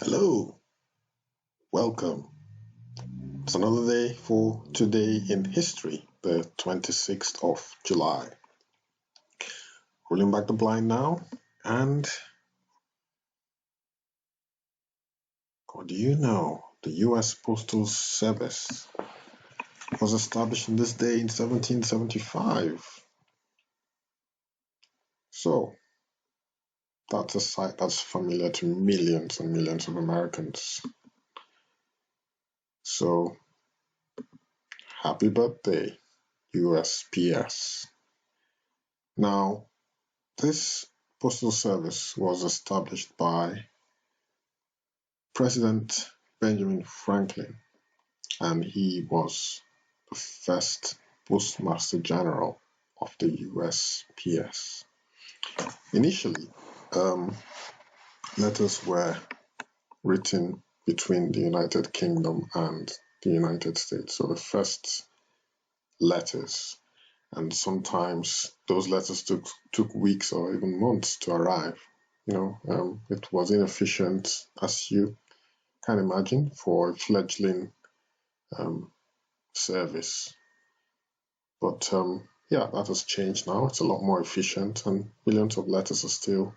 Hello, welcome. It's another day for Today in History, the 26th of July. Rolling back the blind now, and what do you know? The US Postal Service was established on this day in 1775. So, that's a sight that's familiar to millions and millions of Americans. So, happy birthday, USPS. Now, this postal service was established by President Benjamin Franklin, and he was the first postmaster general of the USPS. Initially, letters were written between the United Kingdom and the United States. So the first letters, and sometimes those letters took weeks or even months to arrive. It was inefficient, as you can imagine, for a fledgling service. But that has changed now. It's a lot more efficient, and millions of letters are still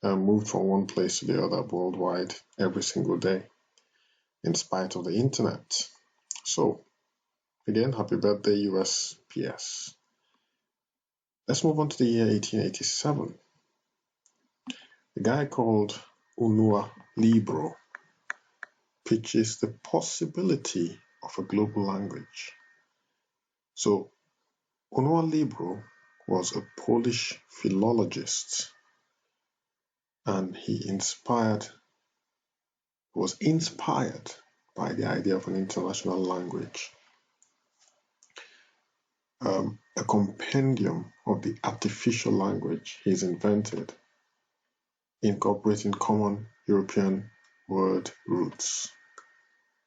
moved from one place to the other worldwide every single day, in spite of the internet. So, again, happy birthday, USPS. Let's move on to the year 1887. A guy called Unua Libro pitches the possibility of a global language. So, Unua Libro was a Polish philologist, and he was inspired by the idea of an international language. A compendium of the artificial language he's invented, incorporating common European word roots.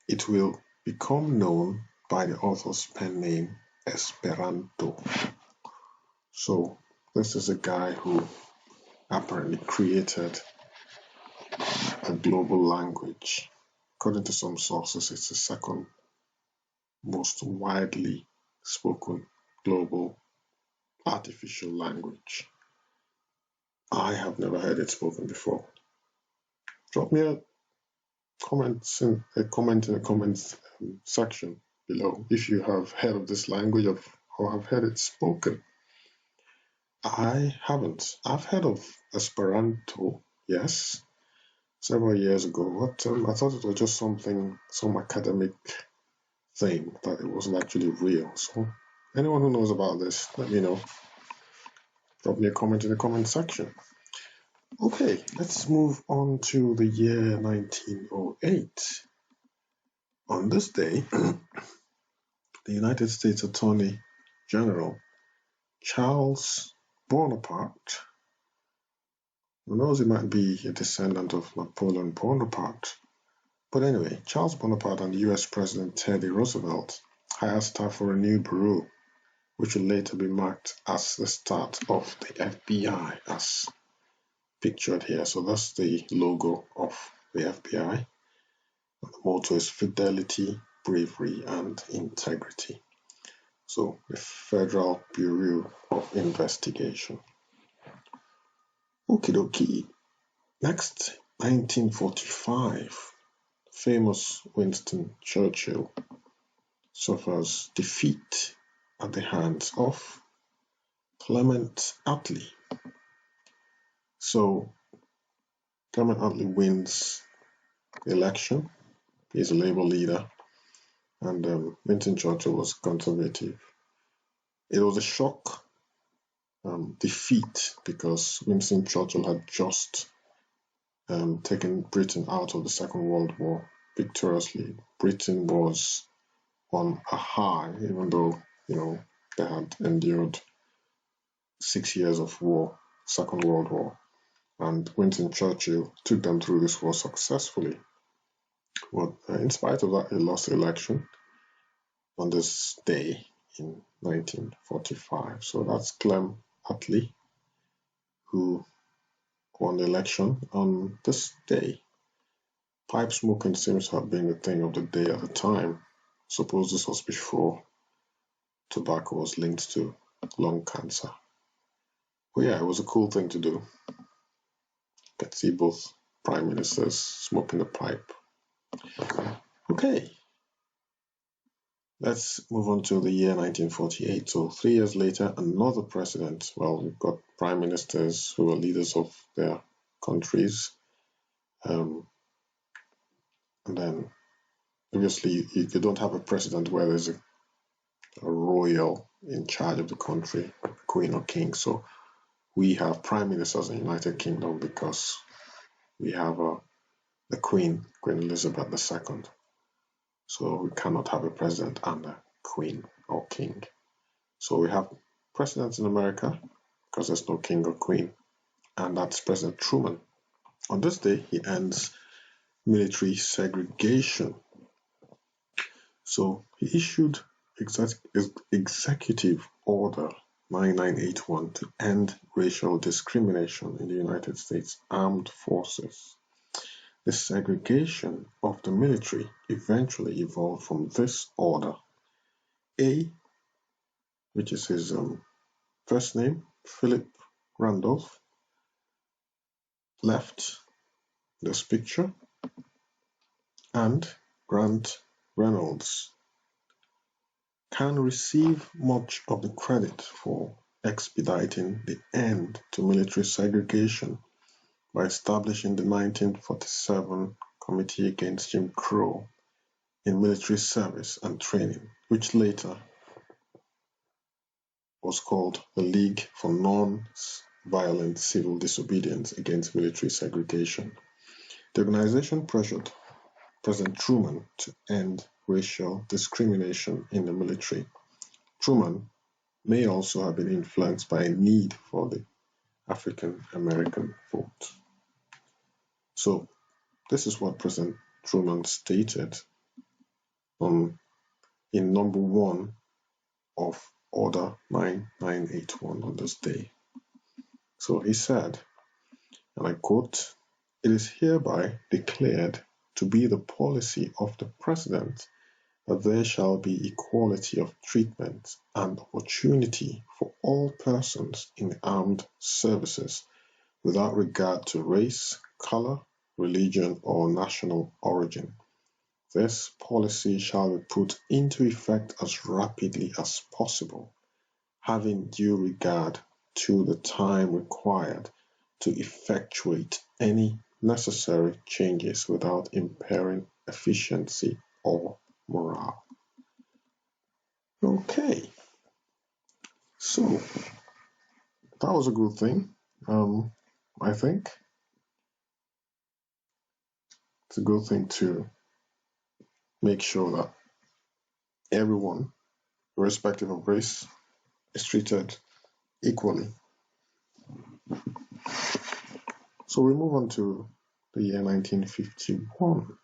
It will become known by the author's pen name Esperanto. So this is a guy who apparently created a global language. According to some sources, it's the second most widely spoken global artificial language. I have never heard it spoken before. Drop me a comment in the comments section below if you have heard of this language or have heard it spoken. I haven't. I've heard of Esperanto, yes, several years ago, but I thought it was just some academic thing, that it wasn't actually real. So anyone who knows about this, let me know. Drop me a comment in the comment section. Okay, let's move on to the year 1908. On this day, the United States Attorney General Charles Bonaparte, who knows, he might be a descendant of Napoleon Bonaparte, but anyway, Charles Bonaparte and US President Teddy Roosevelt hired staff for a new bureau, which will later be marked as the start of the FBI, as pictured here. So that's the logo of the FBI. And the motto is fidelity, bravery, and integrity. So the Federal Bureau of Investigation. Okie dokie. Next, 1945. Famous Winston Churchill suffers defeat at the hands of Clement Attlee. So Clement Attlee wins the election. He's a Labour leader, and Winston Churchill was conservative. It was a shock defeat because Winston Churchill had just taken Britain out of the Second World War victoriously. Britain was on a high, even though they had endured 6 years of war, Second World War, and Winston Churchill took them through this war successfully. But in spite of that, he lost the election on this day in 1945. So that's Clement Attlee, who won the election on this day. Pipe smoking seems to have been the thing of the day at the time. Suppose this was before tobacco was linked to lung cancer. But yeah, it was a cool thing to do. You can see both prime ministers smoking the pipe. Okay, let's move on to the year 1948. So 3 years later, another president. Well, we've got prime ministers who are leaders of their countries. And then, obviously, you don't have a president where there's a royal in charge of the country, queen or king. So we have prime ministers in the United Kingdom because we have the Queen Elizabeth II. So we cannot have a president and a queen or king. So we have presidents in America because there's no king or queen, and that's President Truman. On this day, he ends military segregation. So he issued Executive Order 9981 to end racial discrimination in the United States Armed Forces. The segregation of the military eventually evolved from this order. A, which is his first name, Philip Randolph, left this picture, and Grant Reynolds can receive much of the credit for expediting the end to military segregation by establishing the 1947 Committee Against Jim Crow in Military Service and Training, which later was called the League for Non-Violent Civil Disobedience Against Military Segregation. The organization pressured President Truman to end racial discrimination in the military. Truman may also have been influenced by a need for the African American vote. So this is what President Truman stated in number 1 of Order 9981 on this day. So he said, and I quote, "It is hereby declared to be the policy of the President that there shall be equality of treatment and opportunity for all persons in the armed services without regard to race, color, religion, or national origin. This policy shall be put into effect as rapidly as possible, having due regard to the time required to effectuate any necessary changes without impairing efficiency or morale." Okay, so that was a good thing. I think it's a good thing to make sure that everyone, irrespective of race, is treated equally. So we move on to the year 1951.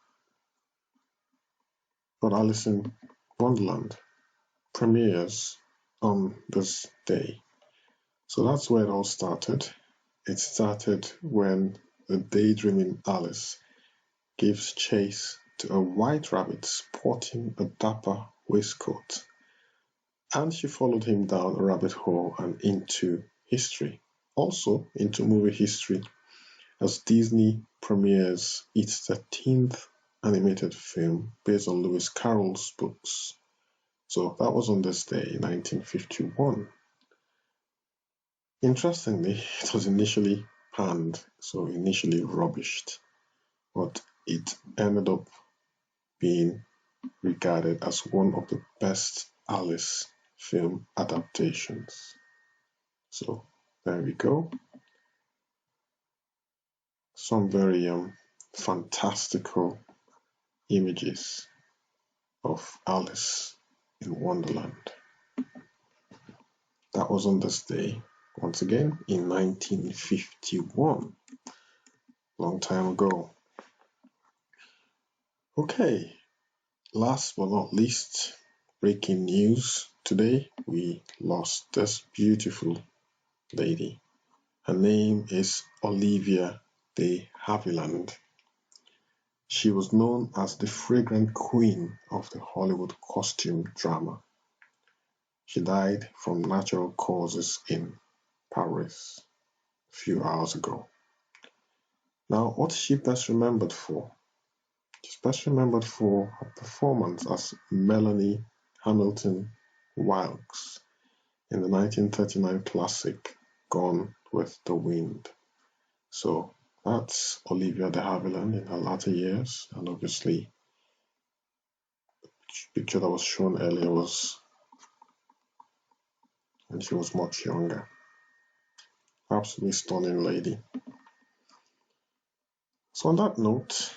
But Alice in Wonderland premieres on this day. So that's where it all started. It started when the daydreaming Alice gives chase to a white rabbit sporting a dapper waistcoat, and she followed him down a rabbit hole and into history, also into movie history, as Disney premieres its 13th animated film based on Lewis Carroll's books. So that was on this day, 1951. Interestingly, it was initially panned, so initially rubbished, but it ended up being regarded as one of the best Alice film adaptations. So there we go. Some very fantastical images of Alice in Wonderland. That was on this day, once again, in 1951. Long time ago. Okay, last but not least, breaking news. Today we lost this beautiful lady. Her name is Olivia de Havilland. She was known as the fragrant queen of the Hollywood costume drama. She died from natural causes in Paris a few hours ago. Now, what is she best remembered for? She's best remembered for her performance as Melanie Hamilton Wilkes in the 1939 classic Gone with the Wind. So that's Olivia de Havilland in her latter years, and obviously the picture that was shown earlier was when she was much younger. Absolutely stunning lady. So on that note,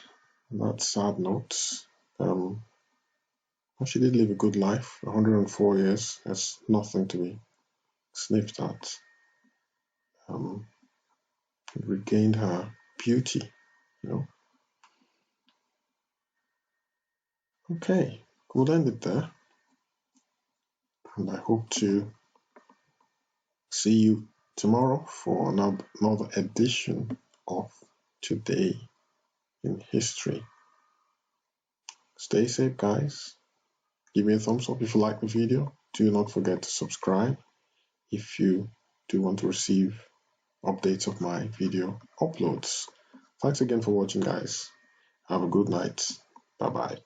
that sad note, she did live a good life. 104 years, that's nothing to be sniffed at. Regained her beauty, you know. Okay, we'll end it there. And I hope to see you tomorrow for another edition of Today in History. Stay safe, guys. Give me a thumbs up if you like the video. Do not forget to subscribe if you do want to receive updates of my video uploads. Thanks again for watching, guys. Have a good night. Bye-bye.